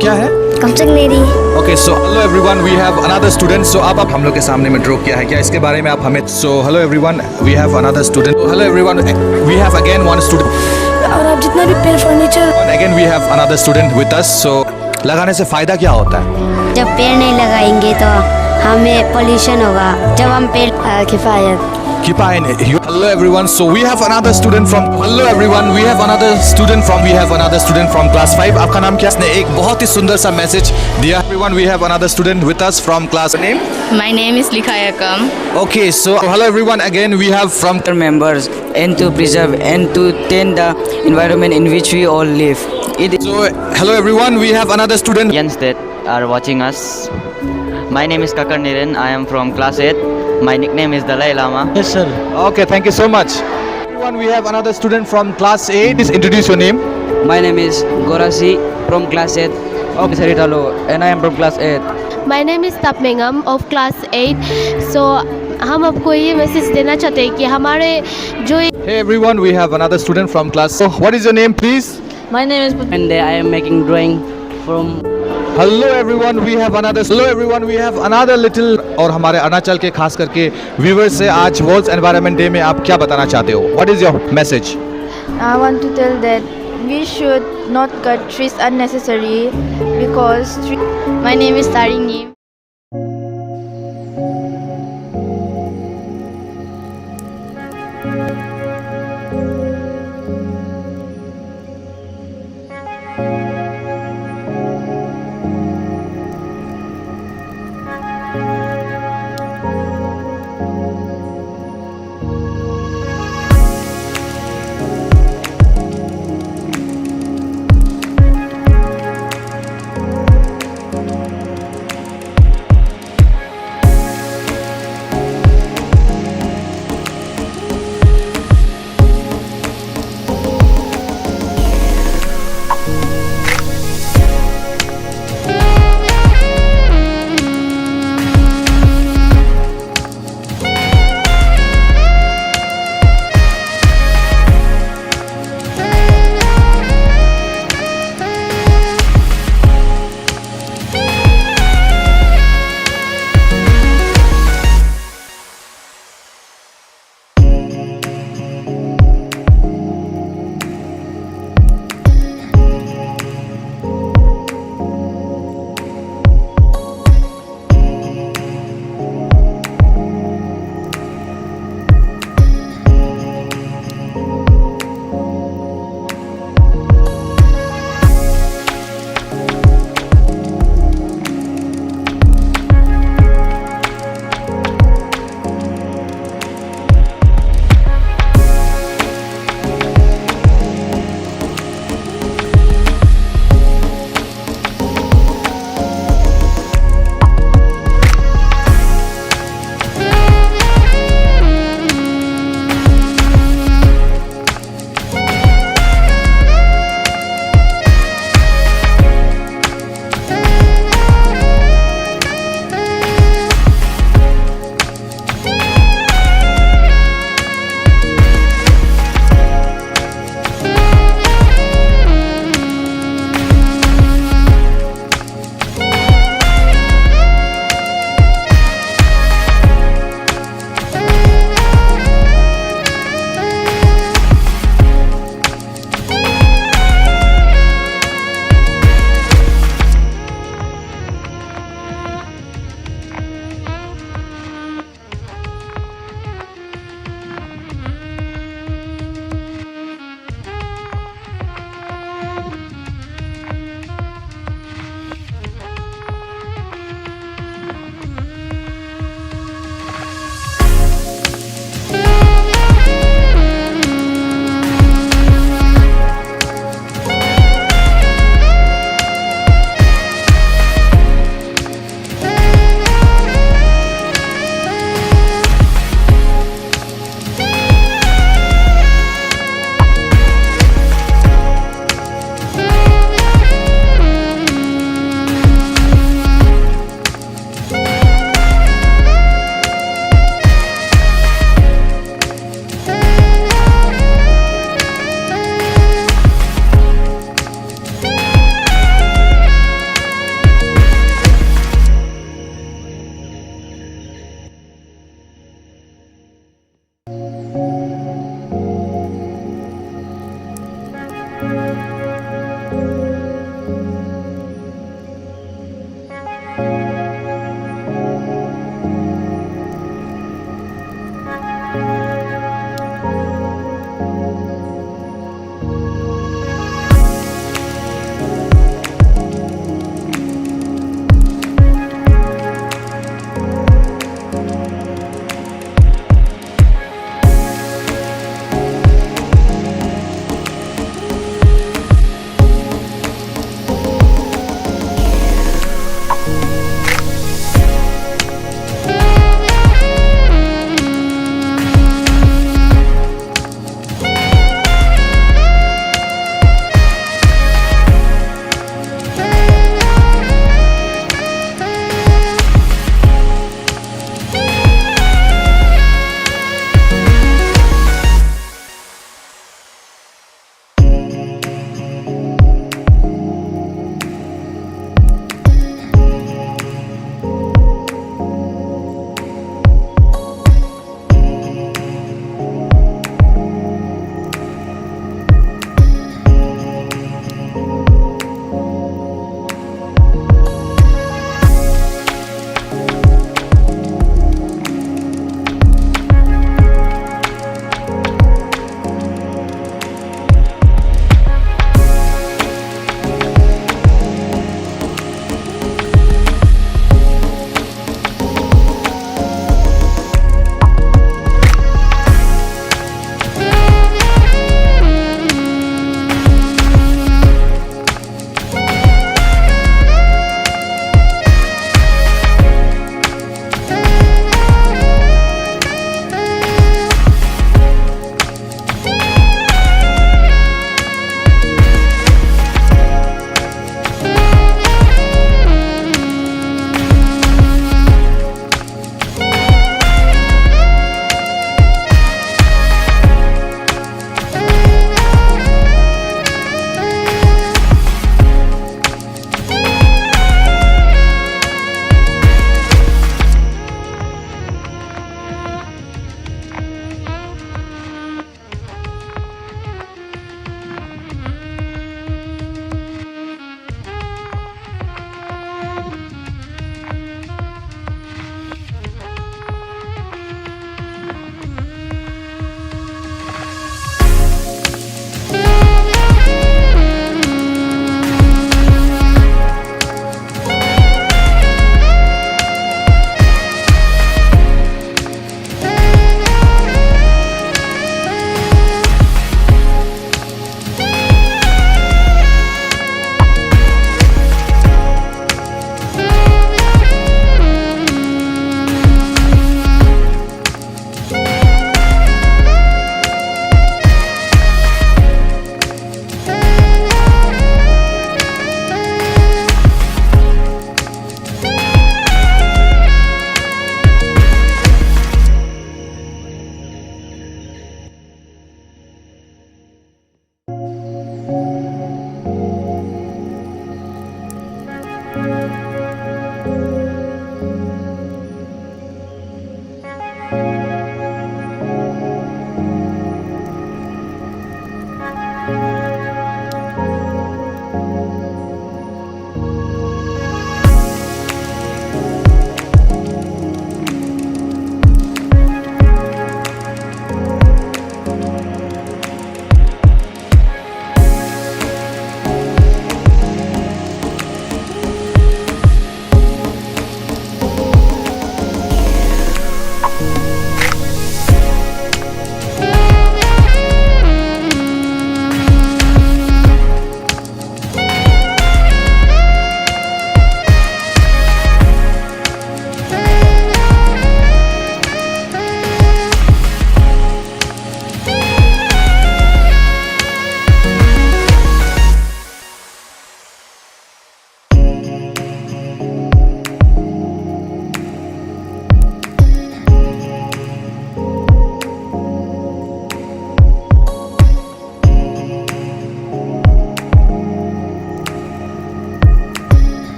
क्या है? कमचक नेरी। Okay so hello everyone, we have another student. So अब हम लोग के सामने में ड्रॉ किया है, क्या इसके बारे में आप हमें। So hello everyone, we have another student. Hello everyone, we have again one student. और आप जितना भी पेड़ furniture. Again we have another student with us. So लगाने से फायदा क्या होता है? जब पेड़ नहीं लगाएंगे तो हमें पोल्यूशन होगा। जब हम पेड़ किफायत। Hello everyone, so we have another student from class 5. आपका नाम क्या है? एक बहुत ही सुंदर सा मैसेज दिया। Everyone, we have another student with us from class. Name? My name is Likhayakam. Okay, so hello everyone, again we have from members and to preserve and to tend the environment in which we all live. So hello everyone, we have another student. Youngsters that are watching us. My name is Kakar Niren. I am from class 8. My nickname is Dalai Lama. Yes, sir. Okay, thank you so much. Everyone, we have another student from class 8. Please introduce your name. My name is Gorasi from class 8. Okay, Saritalo, and I am from class 8. My name is Tapmengam of class 8. So हम आपको ये message देना चाहते हैं कि हमारे जो Hey everyone, we have another student from class. So what is your name, please? My name is and I am making drawing from. Hello everyone, we have another little। और हमारे अरुणाचल के खास करके व्यूअर्स से आज वर्ल्ड एनवायरनमेंट डे में आप क्या बताना चाहते हो? What is your message? I want to tell that we should not cut trees unnecessarily because My name is Tarini.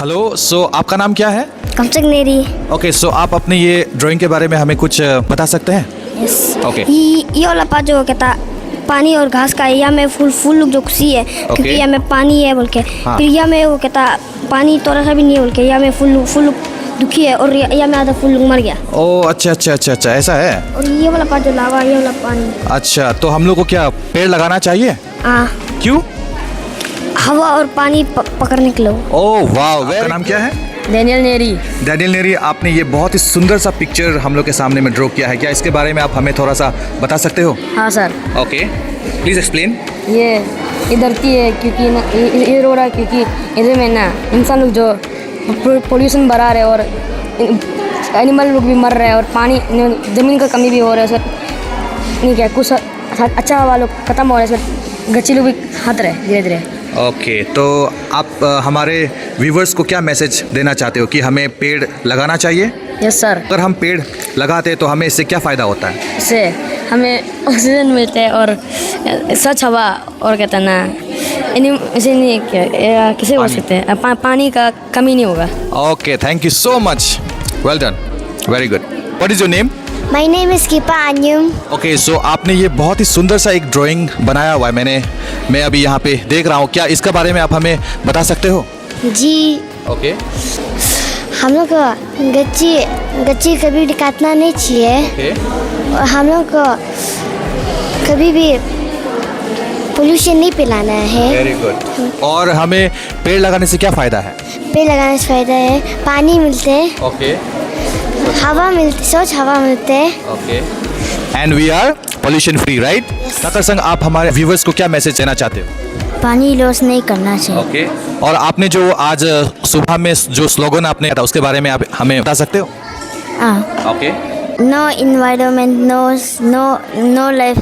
Hello, so आपका नाम क्या है? कमचक नेरी। ओके, सो आप अपने ये ड्राइंग के बारे में हमें कुछ बता सकते हैं? यस। ओके। ये वाला पार्ट जो कहता पानी और घास का है, यहाँ में फूल लोग जो खुशी है क्योंकि यहाँ में पानी है बोल के। हाँ। फिर यहाँ में वो कहता पानी थोड़ा सा भी नहीं है बोल के, यहाँ में फूल लोग दुखी है और यहाँ में आधा फूल लोग मर गया। ओह अच्छा, ऐसा है। और ये वाला पार्ट जो लावा, ये वाला पानी। अच्छा, तो हम लोग को क्या पेड़ लगाना चाहिए? हाँ, क्यों? हवा और पानी पकड़ने के लिए। ओह वाह, वेरी। नाम क्या है? डैनियल नेरी। डैनियल नेरी, आपने ये बहुत ही सुंदर सा पिक्चर हम लोग के सामने में ड्रॉ किया है। क्या इसके बारे में आप हमें थोड़ा सा बता सकते हो? हाँ सर, ओके, प्लीज एक्सप्लेन। ये धरती है क्योंकि ना ये रो रहा है क्योंकि इधर में ना इंसान लोग जो पोल्यूशन बढ़ा रहे और एनिमल लोग भी मर रहे हैं और पानी ज़मीन का कमी भी हो रहा है। सर नहीं क्या कुछ अच्छा हवा लोग ख़त्म हो रहा है, सर गच्ची लोग भी हट रहे धीरे धीरे। ओके, तो आप हमारे व्यूवर्स को क्या मैसेज देना चाहते हो कि हमें पेड़ लगाना चाहिए? Yes sir. अगर हम पेड़ लगाते हैं तो हमें इससे क्या फ़ायदा होता है? इससे हमें ऑक्सीजन मिलता है और स्वच्छ हवा, और कहते हैं ना ऐसे नहीं क्या किसे बोल सकते हैं, पानी का कमी नहीं होगा। Okay, thank you so much, well done, very good. What is your name? My name is Kipa Anyum. Okay, so आपने ये बहुत ही सुंदर सा एक ड्राइंग बनाया हुआ है, मैं अभी यहाँ पे देख रहा हूँ। क्या इसके बारे में आप हमें बता सकते हो? जी, ओके। हम लोग को गच्ची कभी काटना नहीं चाहिए और हम लोग को कभी भी पोल्यूशन नहीं फैलाना है। Very good. और हमें पेड़ लगाने से क्या फ़ायदा है? पेड़ लगाने से फायदा है, पानी मिलते है, ओके, हवा मिलती, स्वच्छ हवा मिलते है। Okay, and we are pollution free, right? काकर संग, आप हमारे व्यूवर्स को क्या मैसेज देना चाहते हो? पानी लॉस नहीं करना चाहिए। ओके, और आपने जो आज सुबह में जो स्लोगन आपने था उसके बारे में आप हमें बता सकते हो? Okay. No environment, no life,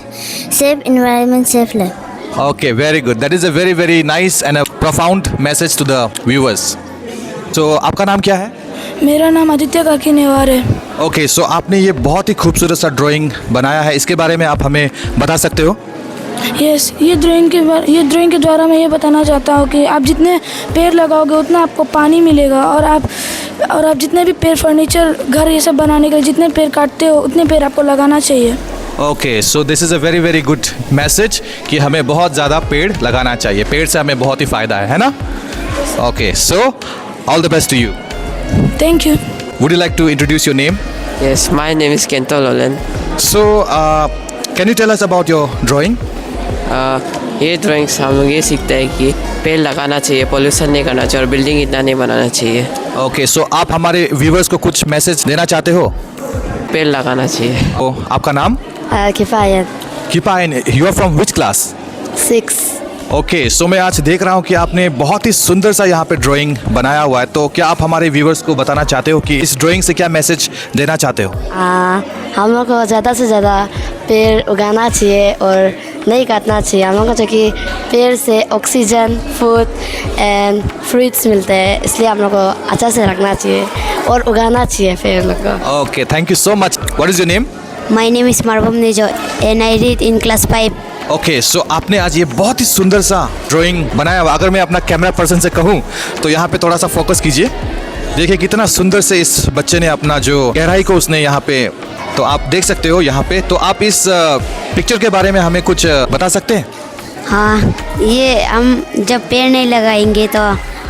safe environment, safe life. Okay, very good, that is a very very nice and a profound message to the viewers. तो आपका नाम क्या है? मेरा नाम आदित्य काकी नेवार है। ओके, सो आपने ये बहुत ही खूबसूरत सा ड्राइंग बनाया है, इसके बारे में आप हमें बता सकते हो? यस, ये ड्राइंग के द्वारा मैं ये बताना चाहता हूँ कि आप जितने पेड़ लगाओगे उतना आपको पानी मिलेगा और आप जितने भी पेड़, फर्नीचर, घर ये सब बनाने के लिए जितने पेड़ काटते हो उतने पेड़ आपको लगाना चाहिए। Okay, so this is a very very good message कि हमें बहुत ज़्यादा पेड़ लगाना चाहिए, पेड़ से हमें बहुत ही फ़ायदा है ना? Okay, so all the best to you. Thank you. Would you like to introduce your name? Yes, my name is Kento Lolen. So, can you tell us about your drawing? ये ड्राइंग से हम लोग ये सीखते हैं कि पेड़ लगाना चाहिए, पोल्यूशन नहीं करना चाहिए और बिल्डिंग इतना नहीं बनाना चाहिए। Okay, so आप हमारे व्यूवर्स को कुछ मैसेज देना चाहते हो? पेड़ लगाना चाहिए। तो आपका नाम? किफायत। किफायत, you are from which class? 6। Okay, सो मैं आज देख रहा हूँ कि आपने बहुत ही सुंदर सा यहाँ पे ड्राइंग बनाया हुआ है। तो क्या आप हमारे व्यूवर्स को बताना चाहते हो कि इस ड्राइंग से क्या मैसेज देना चाहते हो? हम लोग को ज़्यादा से ज़्यादा पेड़ उगाना चाहिए और नहीं काटना चाहिए। हम लोग को चाहिए पेड़ से ऑक्सीजन, फूड एंड फ्रूट्स मिलते हैं, इसलिए हम लोग को अच्छा से रखना चाहिए और उगाना चाहिए पेड़ लोग को। Okay, thank you so much. What is your name? My name is Marbam Nijo and I read in class 5। Okay, so आपने आज ये बहुत ही सुंदर सा ड्राइंग बनाया हुआ। अगर मैं अपना कैमरा पर्सन से कहूँ तो यहाँ पे थोड़ा सा फोकस कीजिए, देखिए कितना सुंदर से इस बच्चे ने अपना जो गहराई को उसने यहाँ पे, तो आप देख सकते हो यहाँ पे। तो आप इस पिक्चर के बारे में हमें कुछ बता सकते हैं? हाँ, ये हम जब पेड़ नहीं लगाएंगे तो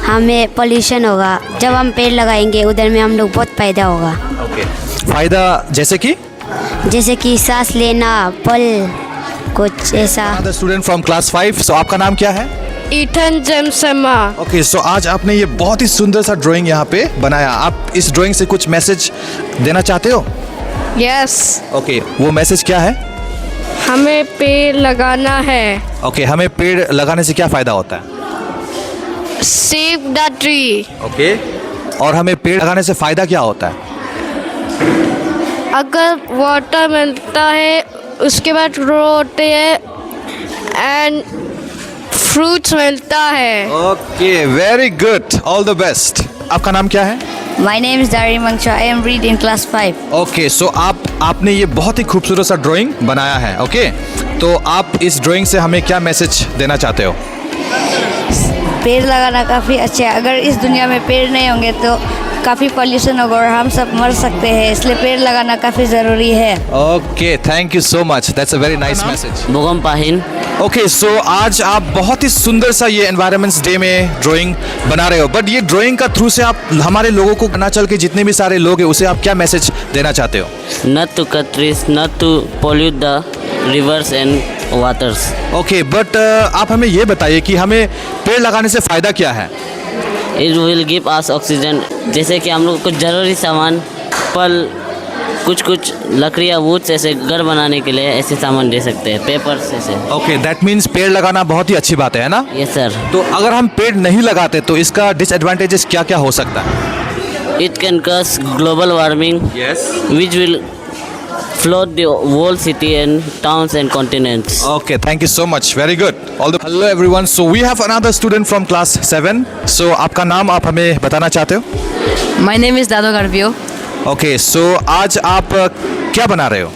हमें पोल्यूशन होगा, जब हम पेड़ लगाएंगे उधर में हम लोग बहुत फ़ायदा होगा। ओके, फ़ायदा जैसे कि सांस लेना, फल, कुछ ऐसा। The student from class 5, so आपका नाम क्या है? Ethan James Sharma. Okay, so आज आपने ये बहुत ही सुंदर सा ड्राइंग यहाँ पे बनाया। आप इस ड्राइंग से कुछ मैसेज देना चाहते हो? यस, ओके, वो मैसेज क्या है? हमें पेड़ लगाना है। ओके, हमें पेड़ लगाने से क्या फ़ायदा होता है? Save the tree. ओके, और हमें पेड़ लगाने से फ़ायदा क्या होता है? अगर वाटर मिलता है उसके बाद ग्रो होते हैं एंड फ्रूट्स मिलता है। Okay, very good, all the best. आपका नाम क्या है? My name is Dari Mangsha, I am read in class 5। Okay, so आपने ये बहुत ही खूबसूरत सा ड्राइंग बनाया है। ओके, तो आप इस ड्राइंग से हमें क्या मैसेज देना चाहते हो? पेड़ लगाना काफ़ी अच्छा है। अगर इस दुनिया में पेड़ नहीं होंगे तो काफ़ी पॉल्यूशन होगा और हम सब मर सकते हैं, इसलिए पेड़ लगाना काफ़ी ज़रूरी है। Okay, thank you so much, that's a very nice message. बोगम पाहिन। ओके, सो आज आप बहुत ही सुंदर सा ये एनवायरनमेंट्स डे में ड्राइंग बना रहे हो, बट ये ड्राइंग का थ्रू से आप हमारे लोगों को अरुणाचल के जितने भी सारे लोग हैं उसे आप क्या मैसेज देना चाहते हो? Not to cut trees, not to pollute the rivers and waters. Okay, but आप हमें ये बताइए कि हमें पेड़ लगाने से फ़ायदा क्या है? It will give us oxygen. जैसे कि हम लोग कुछ ज़रूरी सामान, फल, कुछ लकड़ियाँ, वुड्स ऐसे घर बनाने के लिए ऐसे सामान दे सकते हैं, पेपर्स ऐसे। ओके, दैट मीन्स पेड़ लगाना बहुत ही अच्छी बात है ना? Yes sir. तो अगर हम पेड़ नहीं लगाते तो इसका डिसएडवांटेजेस क्या क्या हो सकता है? It can cause global warming, which will flood the whole city and towns and continents. Okay, thank you so much. Very good. Hello everyone. So we have another student from class 7. So आपका नाम आप हमें बताना चाहते हो? My name is Dado Garbio. Okay, so आज आप क्या बना रहे हो?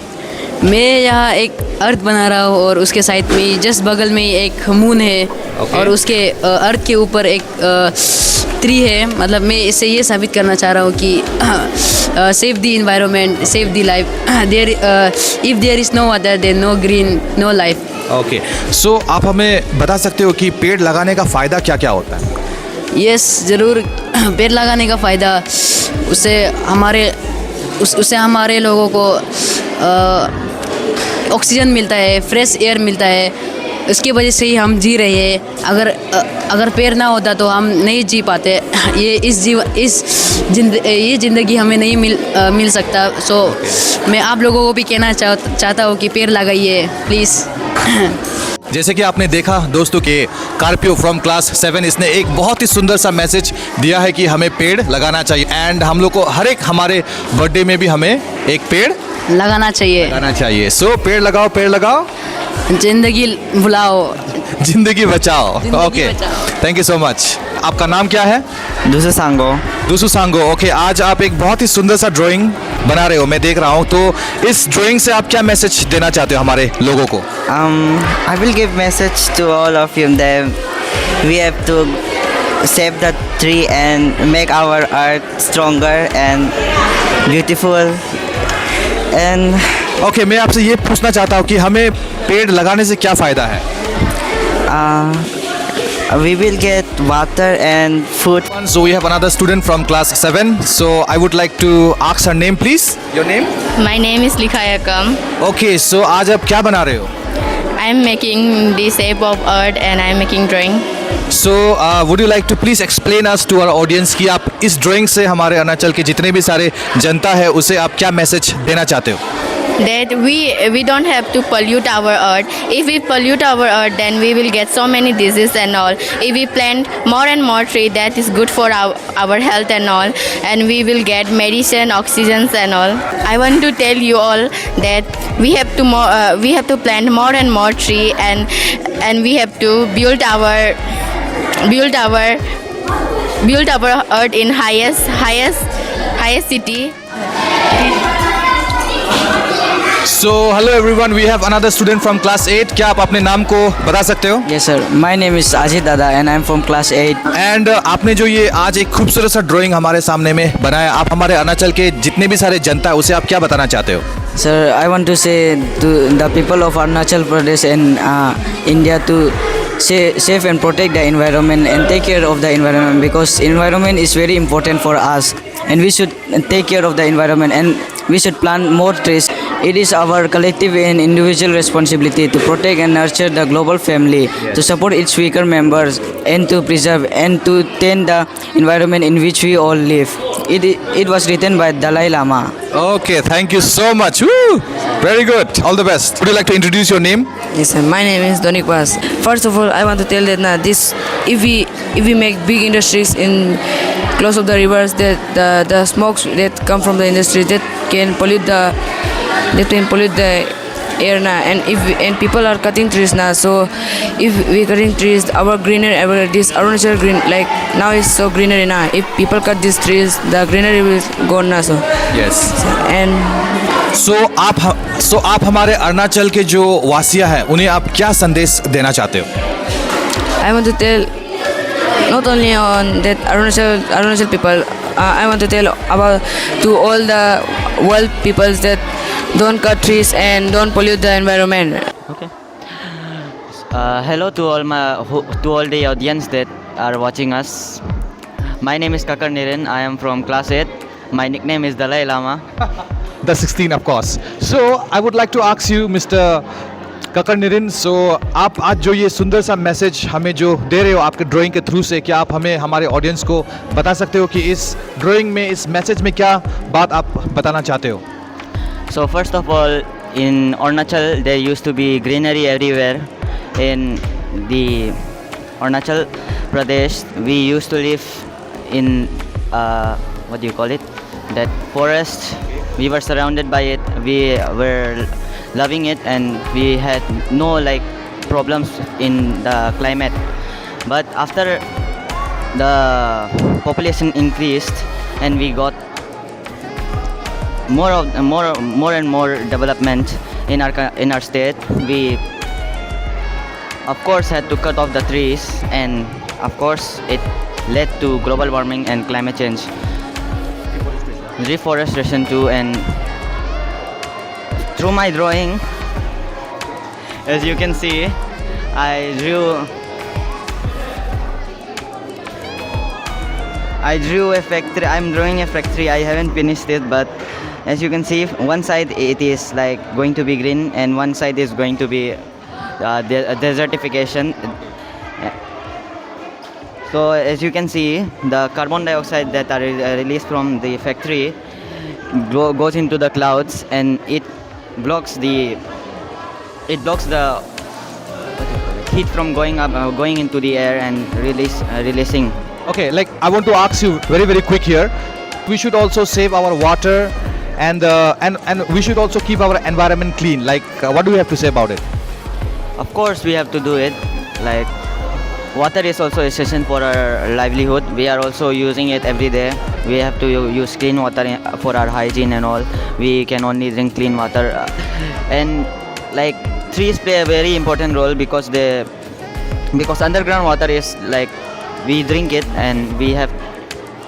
मैं यहाँ एक अर्थ बना रहा हूँ और उसके साइड में जस्ट बगल में एक मून है और उसके अर्थ के ऊपर एक ट्री है। मतलब मैं इससे ये साबित करना चाह रहा हूँ कि save the environment, save the life. There if there is no water there no green, no life. Okay, so आप हमें बता सकते हो कि पेड़ लगाने का फ़ायदा क्या क्या होता है? यस ज़रूर। पेड़ लगाने का फ़ायदा उससे हमारे लोगों को ऑक्सीजन मिलता है, फ्रेश एयर मिलता है। इसकी वजह से ही हम जी रहे हैं। अगर पेड़ ना होता तो हम नहीं जी पाते। ये ज़िंदगी हमें नहीं मिल सकता। सो मैं आप लोगों को भी कहना चाहता हूँ कि पेड़ लगाइए प्लीज़। जैसे कि आपने देखा दोस्तों कि कार्पियो फ्रॉम क्लास 7 इसने एक बहुत ही सुंदर सा मैसेज दिया है कि हमें पेड़ लगाना चाहिए एंड हम लोग को हर एक हमारे बर्थडे में भी हमें एक पेड़ लगाना चाहिए। सो पेड़ लगाओ, जिंदगी बुलाओ, जिंदगी बचाओ। Okay, thank you so much. आपका नाम क्या है? दूसू सांगो। ओके, आज आप एक बहुत ही सुंदर सा ड्राइंग बना रहे हो, मैं देख रहा हूँ। तो इस ड्राइंग से आप क्या मैसेज देना चाहते हो हमारे लोगों को? I will give message to all of you that we have to save the tree and make our art stronger and beautiful. And okay, मैं आपसे ये पूछना चाहता हूँ कि हमें पेड़ लगाने से क्या फ़ायदा है? we will get water and food. So we have another student from class 7. So I would like to ask her name, please. Your name? My name is Likhaya Kam. Okay, so आज आप क्या बना रहे हो? I am making the shape of earth and I am making drawing. So would you like to please explain us to our audience कि आप इस drawing से हमारे अरुणाचल के जितने भी सारे जनता है उसे आप क्या मैसेज देना चाहते हो? That we don't have to pollute our earth. If we pollute our earth, then we will get so many diseases and all. If we plant more and more tree, that is good for our health and all, and we will get medicine, oxygens and all. I want to tell you all that we have to plant more and more tree, and we have to build our earth in highest city. So hello everyone, we have another student from class 8. क्या आप अपने नाम को बता सकते हो? Yes sir, my name is Ajit Dada and I am from class 8. And आपने जो ये आज एक खूबसूरत सा ड्राइंग हमारे सामने में बनाया, आप हमारे अरुणाचल के जितने भी सारे जनता है उसे आप क्या बताना चाहते हो? Sir, I want to say to the people of Arunachal Pradesh and India to save and protect the environment and take care of the environment, because environment is very important for us and we should take care of the environment and we should plant more trees. It is our collective and individual responsibility to protect and nurture the global family, to support its weaker members and to preserve and to tend the environment in which we all live. It was written by Dalai Lama. Okay, thank you so much. Woo! Very good. All the best. Would you like to introduce your name? Yes, sir. My name is Donik Bas. First of all, I want to tell that now if we make big industries in close of the rivers, that the smokes that come from the industry that can pollute the air now, and people are cutting trees now. So if we cutting trees, our greenery, this Arunachal green, like now is so greenery now. If people cut these trees, the greenery will go now. So Yes. and So आप हमारे अरुणाचल के जो वासिया हैं उन्हें आप क्या संदेश देना चाहते हो? I want to tell not only on that Arunachal people. I want to tell about to all the world peoples that don't cut trees and don't pollute the environment. Okay. Hello to all the audience that are watching us. My name is Kakar Niren. I am from class 8. My nickname is Dalai Lama. The 16 of course. So I would like to ask you Mr. ककर निरिन, सो आप आज जो ये सुंदर सा message हमें जो दे रहे हो आपके ड्राइंग के थ्रू से, क्या आप हमें हमारे ऑडियंस को बता सकते हो कि इस ड्राइंग में, इस मैसेज में क्या बात आप बताना चाहते हो? So first of all, in Arunachal there used to be greenery everywhere. In the Arunachal Pradesh we used to live in what do you call it? That forest. We were surrounded by it. We were loving it, and we had no like problems in the climate. But after the population increased and we got more and more development in our state, we of course had to cut off the trees, and of course it led to global warming and climate change, reforestation too. And through my drawing, as you can see, I drew a factory. I'm drawing a factory. I haven't finished it, but as you can see, one side it is like going to be green, and one side is going to be desertification. So as you can see, the carbon dioxide that are released from the factory goes into the clouds, and it blocks the heat from going into the air and releasing. Okay, like I want to ask you very quick here. We should also save our water, and we should also keep our environment clean. Like what do you have to say about it? Of course we have to do it. Like water is also essential for our livelihood. We are also using it every day. We have to use clean water for our hygiene and all. We can only drink clean water, and like trees play a very important role because underground water is like we drink it and we have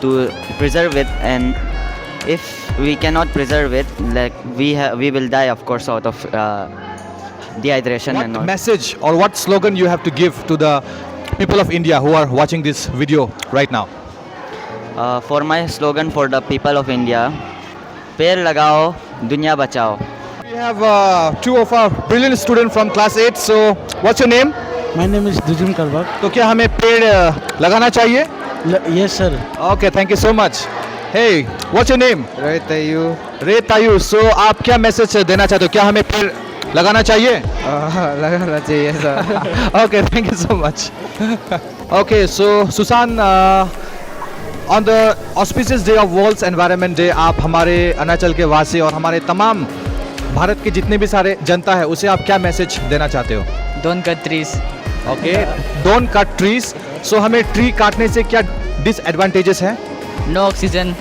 to preserve it, and if we cannot preserve it, like we will die of course out of dehydration. And all. What message or what slogan you have to give to the people of India who are watching this video right now? For my slogan for the people of India, पेड़ लगाओ दुनिया बचाओ. We have two of our brilliant students from class 8. So what's your name? My name is Dujun Karbak. तो क्या हमें पेड़ लगाना चाहिए? Yes, sir. Okay, thank you so much. Hey, what's your name? Ray Tayu. रे तायू. So आप क्या message देना चाहते हो? क्या हमें पेड़ लगाना चाहिए? लगाना चाहिए sir. Okay, thank you so much. Okay, so Susan, on the auspicious day of World's Environment Day, आप हमारे अरुणाचल के वासी और हमारे तमाम भारत के जितने भी सारे जनता है उसे आप क्या मैसेज देना चाहते हो? Don't cut trees. Okay, don't cut trees. So हमें ट्री काटने से क्या डिसएडवांटेजेस हैं? No oxygen.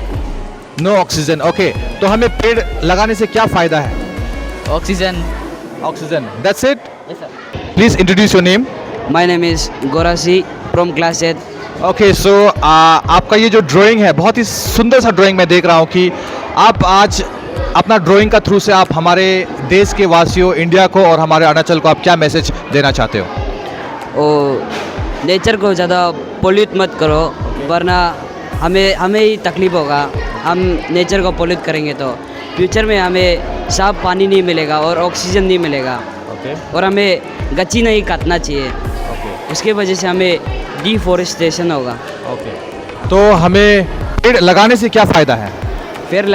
No oxygen. Okay, तो हमें पेड़ लगाने से क्या फायदा है? Oxygen. Oxygen. That's it. Yes, sir. Please introduce your name. My name is Gorasi from class 8. Okay, so आपका ये जो ड्राइंग है बहुत ही सुंदर सा ड्राइंग मैं देख रहा हूँ कि आप आज अपना ड्राइंग का थ्रू से आप हमारे देश के वासियों, इंडिया को और हमारे अरुणाचल को आप क्या मैसेज देना चाहते हो? नेचर को ज़्यादा पोल्यूट मत करो, वरना हमें ही तकलीफ होगा. हम नेचर को पोल्यूट करेंगे तो फ्यूचर में हमें साफ पानी नहीं मिलेगा और ऑक्सीजन नहीं मिलेगा. और हमें गच्ची नहीं काटना चाहिए. उसके वजह से हमें डिफॉरेस्टेशन होगा. तो हमें पेड़ लगाने से क्या फ़ायदा है? पेड़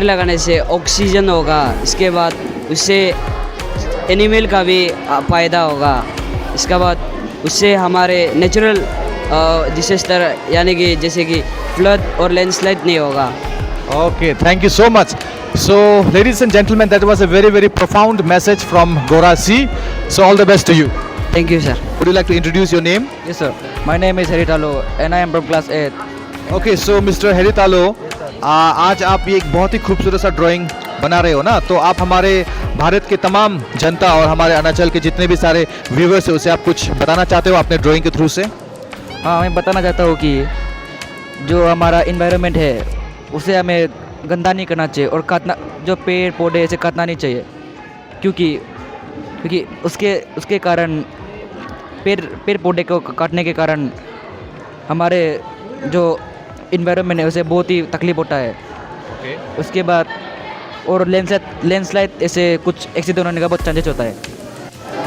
लगाने से ऑक्सीजन होगा. इसके बाद उससे एनिमल का भी फ़ायदा होगा. इसके बाद उससे हमारे नेचुरल डिजास्टर यानी कि जैसे कि फ्लड और लैंडस्लाइड नहीं होगा. Okay, thank you so much. So, ladies and gentlemen, that was a very profound message from Gorasi. So, all the best to you. Thank you, sir. Would you like to introduce your name? Yes, sir. My name is Haritalo and I am from class 8. Okay, so Mr. Haritalo, आज आप ये एक बहुत ही खूबसूरत सा drawing बना रहे हो ना, तो आप हमारे भारत के तमाम जनता और हमारे अरुणाचल के जितने भी सारे व्यूवर्स हैं उसे आप कुछ बताना चाहते हो अपने ड्राइंग के थ्रू से? हाँ, मैं बताना चाहता हूँ कि जो हमारा इन्वायरमेंट है उसे हमें गंदा नहीं करना चाहिए और काटना, जो पेड़ पौधे ऐसे काटना नहीं चाहिए, क्योंकि उसके कारण पेड़ पौधे को काटने के कारण हमारे जो इन्वायरमेंट है उसे बहुत ही तकलीफ होता है। उसके बाद और लैंडस्लाइड ऐसे कुछ एक्सीडेंट होने का बहुत चांसेस होता है।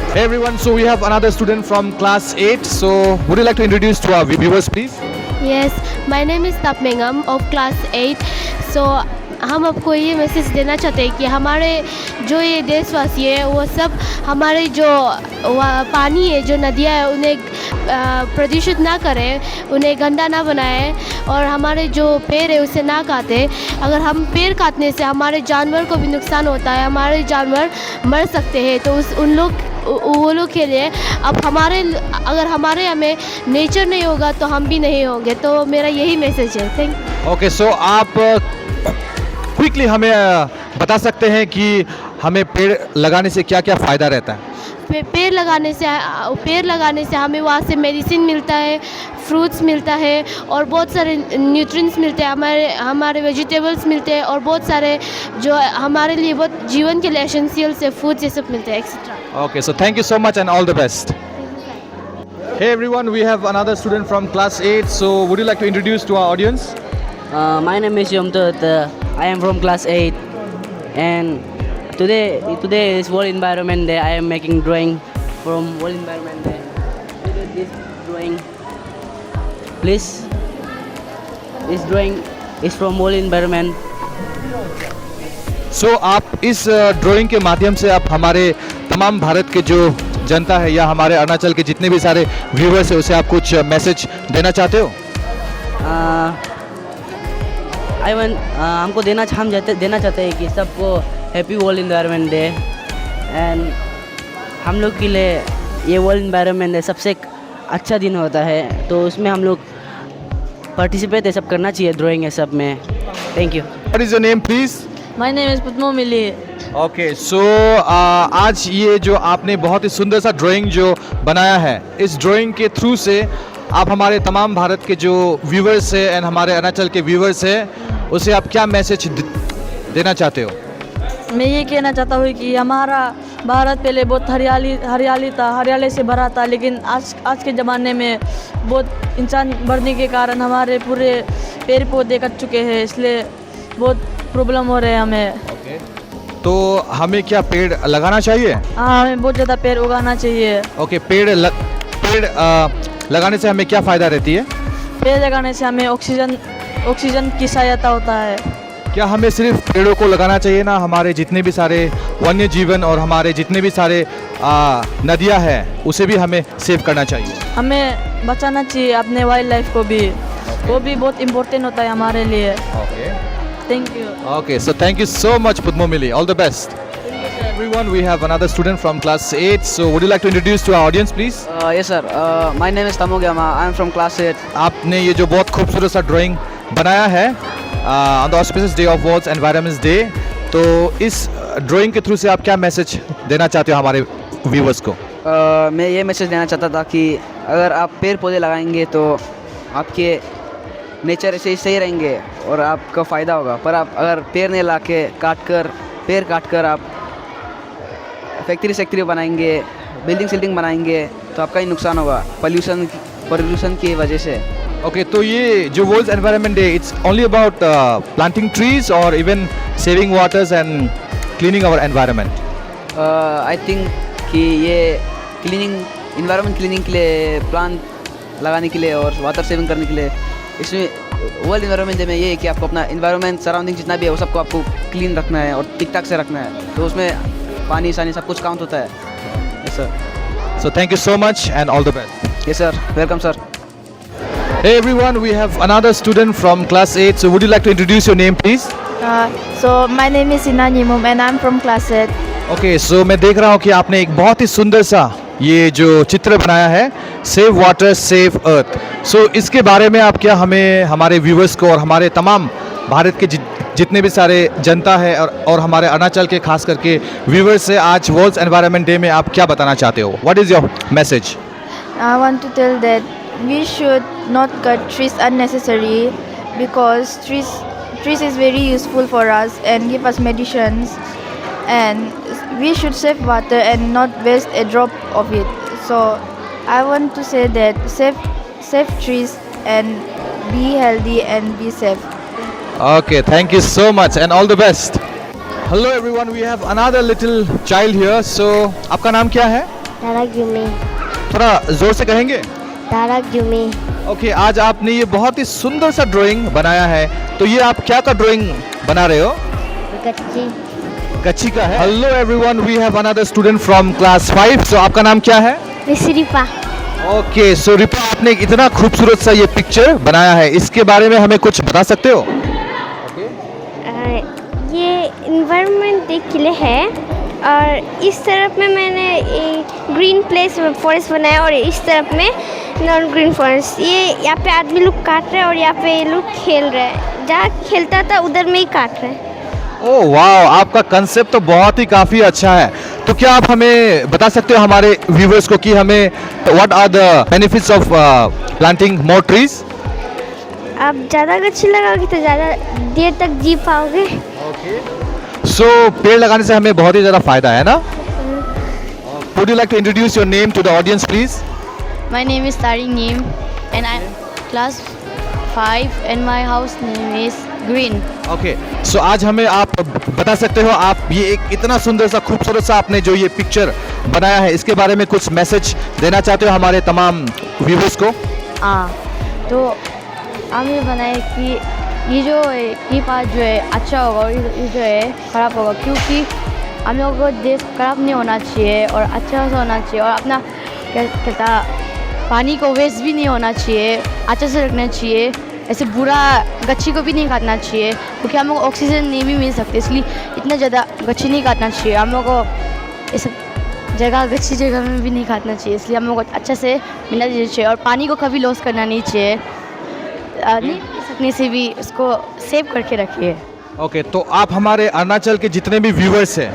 Hey everyone, so we have another student from class 8. So would you like to introduce to our viewers, please? Yes, my name is Tapmengam of class 8. So हम आपको ये मैसेज देना चाहते हैं कि हमारे जो ये देशवासी है वो सब हमारे जो पानी है, जो नदियाँ है, उन्हें प्रदूषित ना करें, उन्हें गंदा ना बनाए और हमारे जो पेड़ है उसे ना काटे। अगर हम पेड़ काटने से हमारे जानवर को भी नुकसान होता है, हमारे जानवर मर सकते हैं। तो वो लोग के लिए अब अगर हमारे यहाँ में नेचर नहीं होगा तो हम भी नहीं होंगे। तो मेरा यही मैसेज है। Thank you. ओके, सो आप क्विकली हमें बता सकते हैं कि हमें पेड़ लगाने से क्या क्या फ़ायदा रहता है? पेड़ लगाने से हमें वहाँ से मेडिसिन मिलता है, फ्रूट्स मिलता है और बहुत सारे न्यूट्रिएंट्स मिलते हैं, हमारे वेजिटेबल्स मिलते हैं और बहुत सारे जो हमारे लिए बहुत जीवन के लिए एसेंशियल्स है, फूड्स ये सब मिलते हैं etcetera. Okay, so thank you so much and all the best. Hey everyone, we have another student from class 8. So would you like to introduce to our audience? My name is Yomtut. I am from class 8, and today is World Environment Day. I am making drawing from World Environment Day. Look at this drawing. Please, this drawing is from World Environment. So आप इस drawing के माध्यम से आप हमारे तमाम भारत के जो जनता है या हमारे अरुणाचल के जितने भी सारे व्यूअर्स है उसे आप कुछ मैसेज देना चाहते हो? हमको देना चाहते हैं कि सबको happy world environment day. And हम लोग के लिए ये वर्ल्ड इन्वायरमेंट डे सबसे अच्छा दिन होता है, तो उसमें हम लोग पार्टिसिपेट ये सब करना चाहिए, ड्राइंग ये सब में। Thank you. What is your name, please? My name is Putmo Mili. Okay, so आज ये जो आपने बहुत ही सुंदर सा ड्राइंग जो बनाया है, इस ड्राइंग के थ्रू से आप हमारे तमाम भारत के जो व्यूवर्स हैं एंड हमारे अरुणाचल के व्यूवर्स हैं उसे आप क्या मैसेज देना चाहते हो? मैं ये कहना चाहता हूँ कि हमारा भारत पहले बहुत हरियाली से भरा था, लेकिन आज के ज़माने में बहुत इंसान बढ़ने के कारण हमारे पूरे पेड़ पौधे कट चुके हैं, इसलिए बहुत प्रॉब्लम हो रहे हैं हमें। तो हमें क्या पेड़ लगाना चाहिए? हाँ, हमें बहुत ज़्यादा पेड़ उगाना चाहिए। ओके, पेड़ लगाने से हमें क्या फ़ायदा रहती है? पेड़ लगाने से हमें ऑक्सीजन की सहायता होता है। क्या हमें सिर्फ पेड़ों को लगाना चाहिए ना, हमारे जितने भी सारे वन्य जीवन और हमारे जितने भी सारे नदियाँ हैं उसे भी हमें सेव करना चाहिए? हमें बचाना चाहिए अपने वाइल्ड लाइफ को भी, वो भी बहुत इम्पोर्टेंट होता है हमारे लिए। Thank you. Okay, so thank you so much, Putmo Mili. All the best. Everyone, we have another student from class 8. So would you like to introduce to our audience, please? Yes sir, my name is Tamu Gyama. I am from class 8. आपने ये जो बहुत खूबसूरत सा drawing बनाया है on the auspicious day of World Environment Day, तो इस ड्राइंग के थ्रू से आप क्या मैसेज देना चाहते हो हमारे व्यूवर्स को? मैं ये मैसेज देना चाहता था कि अगर आप पेड़ पौधे लगाएंगे तो आपके नेचर ऐसे ही सही रहेंगे और आपका फ़ायदा होगा। पर आप अगर पेड़ नहीं ला के पेड़ काट कर आप फैक्ट्री बनाएंगे, बिल्डिंग बनाएंगे तो आपका ही नुकसान होगा पोल्यूशन की वजह से। ओके, तो ये जो world environment day, it's only about planting trees और even saving waters and cleaning our environment? I think कि ये इन्वायरमेंट क्लीनिंग के लिए, प्लांट लगाने के लिए और वाटर सेविंग करने के लिए, इसमें वर्ल्ड इन्वायरमेंट डे में ये है कि आपको अपना इन्वायरमेंट सराउंडिंग जितना भी है वो सबको आपको क्लीन रखना है और ठीक ठाक से रखना है, तो उसमें पानी सब कुछ काउंट होता है। Yes sir. So thank you so much and all the best. Yes sir, welcome sir. Hey everyone, we have another student from class 8. So would you like to introduce your name, please? So my name is Ina Nimum and I'm from class 8. Okay, so मैं देख रहा हूँ कि आपने एक बहुत ही सुंदर सा ये जो चित्र बनाया है, सेव वाटर सेव अर्थ। सो इसके बारे में आप क्या हमें, हमारे व्यूवर्स को और हमारे तमाम भारत के जितने भी सारे जनता है और हमारे अरुणाचल के खास करके व्यूवर्स से आज वर्ल्ड एनवायरनमेंट डे में आप क्या बताना चाहते हो? What is your message? I want to tell that we should not cut trees unnecessary because trees is very useful for us and give us medicines, and we should save water and not waste a drop of it. So I want to say that save trees and be healthy and be safe. Okay, thank you so much and all the best. Hello everyone, we have another little child here. So आपका नाम क्या है? ताराग्युमी थोड़ा जोर से कहेंगे? ताराग्युमी okay, आज आपने ये बहुत ही सुंदर सा ड्राइंग बनाया है, तो ये आप क्या का ड्राइंग बना रहे हो? गच्ची गच्ची का है। Hello everyone, we have another student from class 5. So आपका नाम क्या है? रिपा ओके, सो रिपा, आपने इतना खूबसूरत सा ये पिक्चर बनाया है, इसके बारे में हमें कुछ बता सकते हो? ये इन्वायरमेंट के लिए है और इस तरफ में मैंने एक ग्रीन प्लेस फॉरेस्ट बनाया और इस तरफ में नॉन ग्रीन फॉरेस्ट. ये यहाँ पे आदमी लोग काट रहे हैं और यहाँ पे लोग खेल रहे हैं. जहाँ खेलता था उधर में ही काट रहे हैं. ओह वाह, आपका कंसेप्ट तो बहुत ही काफ़ी अच्छा है. तो क्या आप हमें बता सकते हो हमारे व्यूवर्स को कि हमें what are the benefits of planting more trees? आप ज़्यादा गच्ची लगाओगे तो ज़्यादा देर तक जी पाओगे. सो पेड़ लगाने से हमें बहुत ही ज़्यादा फायदा है ना? Would you like to introduce your name to the audience please? My name is Taring Neem and I'm class 5 and my house name is Green. Okay, so आज हमें आप बता सकते हो, आप ये एक इतना सुंदर सा खूबसूरत सा आपने जो ये पिक्चर बनाया है, इसके बारे में कुछ मैसेज देना चाहते हो हमारे तमाम व्यूवर्स को? हाँ, तो हम ये बनाए कि ये जो है ये बात जो है अच्छा होगा और ये जो है ख़राब होगा, क्योंकि हम लोगों को देश ख़राब नहीं होना चाहिए और अच्छा सा होना चाहिए और अपना क्या कहता पानी को वेस्ट भी नहीं होना चाहिए, अच्छे से रखना चाहिए. ऐसे बुरा गच्छी को भी नहीं काटना चाहिए क्योंकि हम लोग को ऑक्सीजन नहीं भी मिल सकते, इसलिए इतना ज़्यादा गच्छी नहीं काटना चाहिए. हम लोग को इस जगह गच्छी जगह में भी नहीं काटना चाहिए, इसलिए हम लोग को अच्छे से मिलना चाहिए और पानी को कभी लॉस करना नहीं चाहिए. नहीं सकने से भी उसको सेव करके रखिए. ओके, तो आप हमारे अरुणाचल के जितने भी व्यूवर्स हैं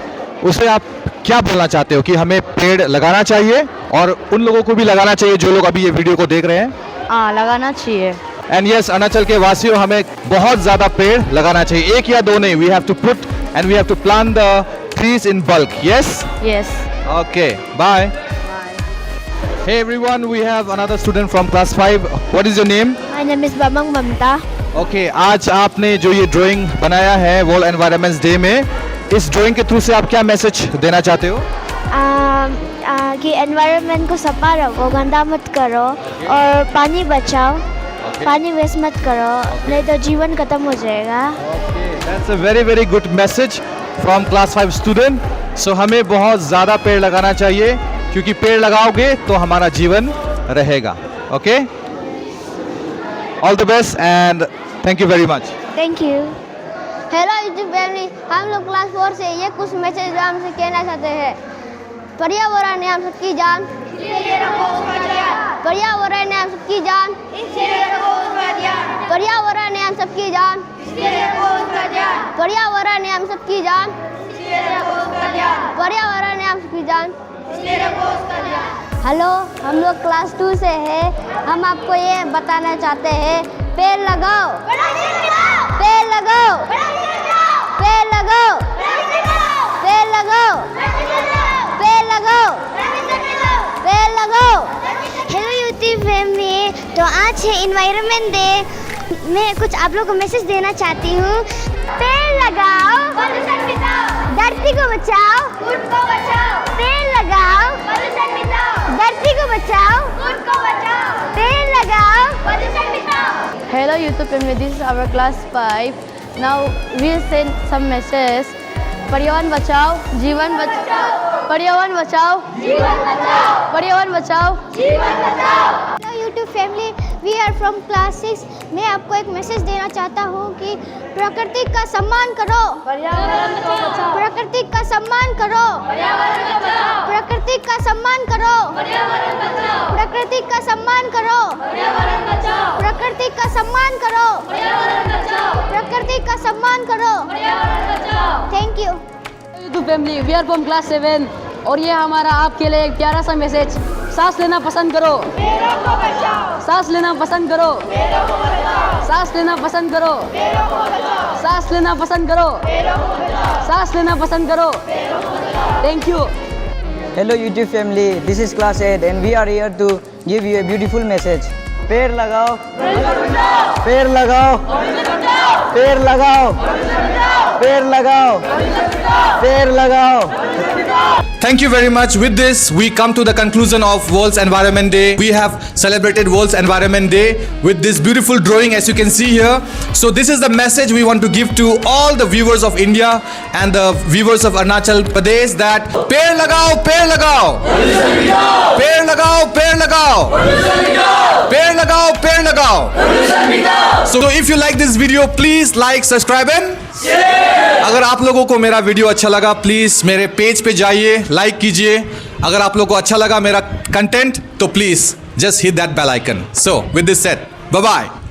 उसे आप क्या बोलना चाहते हो कि हमें पेड़ लगाना चाहिए और उन लोगों को भी लगाना चाहिए जो लोग अभी ये वीडियो को देख रहे हैं? हाँ, लगाना चाहिए. एंड यस, अरुणाचल के वासियों, हमें बहुत ज़्यादा पेड़ लगाना चाहिए, एक या दो नहीं. We have to put and we have to plant the trees in bulk. Yes yes. Okay, bye. Hey everyone, we have another student from class 5. What is your name? My name is Bamang Mamta. Okay, आज आपने जो ये drawing बनाया है world environment day में, इस drawing के through से आप क्या मैसेज देना चाहते हो? कि एनवायरनमेंट को सफा रखो, गंदा मत करो और पानी बचाओ. पानी वेस्ट मत करो, नहीं तो जीवन खत्म हो जाएगा. That's a very very good message from class 5 student. So हमें बहुत ज़्यादा पेड़ लगाना चाहिए क्योंकि पेड़ लगाओगे तो हमारा जीवन रहेगा. Okay, all the best and thank you very much. Thank you. Hello YouTube family, हम लोग क्लास 4 से ये कुछ मैसेज हमसे कहना चाहते हैं. पर्यावरण है हम सबकी जान, पर्यावरण है हम सबकी जान, पर्यावरण है हम सबकी जान, पर्यावरण है हम सबकी जान, पर्यावरण है हम सबकी जान. हेलो, हम लोग क्लास 2 से हैं. हम आपको ये बताना चाहते हैं, पेड़ लगाओ, पेड़ लगाओ, पेड़ लगाओ, पेड़ लगाओ, पेड़ लगाओ, पेड़ लगाओ. हेलो यूट्यूब फैमिली, तो आज है इन्वायरमेंट डे. मैं कुछ आप लोगों को मैसेज देना चाहती हूँ. पेड़ लगाओ, धरती को बचाओ, पेड़ लगाओ, धरती को बचाओ, पेड़ लगाओ. Hello YouTube family, this is our class 5. Now we'll send some messages. पर्यावरण बचाओ, जीवन बचाओ. पर्यावरण बचाओ, जीवन बचाओ. पर्यावरण बचाओ, जीवन बचाओ. Hello YouTube family, we are from class 6. मैं आपको एक मैसेज देना चाहता हूँ कि प्रकृति का सम्मान करो, पर्यावरण को बचाओ. प्रकृति का सम्मान करो, पर्यावरण को बचाओ. प्रकृति का सम्मान करो, पर्यावरण बचाओ. प्रकृति का सम्मान करो, पर्यावरण बचाओ. प्रकृति का सम्मान करो, पर्यावरण बचाओ. प्रकृति का सम्मान करो. पर्यावरण बचाओ. Thank you. YouTube family, we are from class 7 और ये हमारा आपके लिए एक प्यारा सा मैसेज. सांस लेना पसंद करो, सांस लेना पसंद करो, सांस लेना पसंद करो, सांस लेना पसंद करो, सांस लेना पसंद करो। Thank you. Hello YouTube family, this is class 8 and we are here to give you a beautiful message. पेड़ लगाओ, पेड़ लगाओ, पेड़ लगाओ, पेड़ लगाओ, पेड़ लगाओ। Thank you very much. With this, we come to the conclusion of World's Environment Day. We have celebrated World's Environment Day with this beautiful drawing, as you can see here. So this is the message we want to give to all the viewers of India and the viewers of Arunachal Pradesh that पेड़ लगाओ, पेड़ लगाओ, पेड़ लगाओ, पेड़ लगाओ, पेड़ लगाओ, पेड़ लगाओ। So if you like this video, please like, subscribe and अगर आप लोगों को मेरा वीडियो अच्छा लगा, प्लीज मेरे पेज पे जाइए, लाइक कीजिए। अगर आप लोगों को अच्छा लगा मेरा कंटेंट तो please just hit that bell icon. So with this said, bye bye.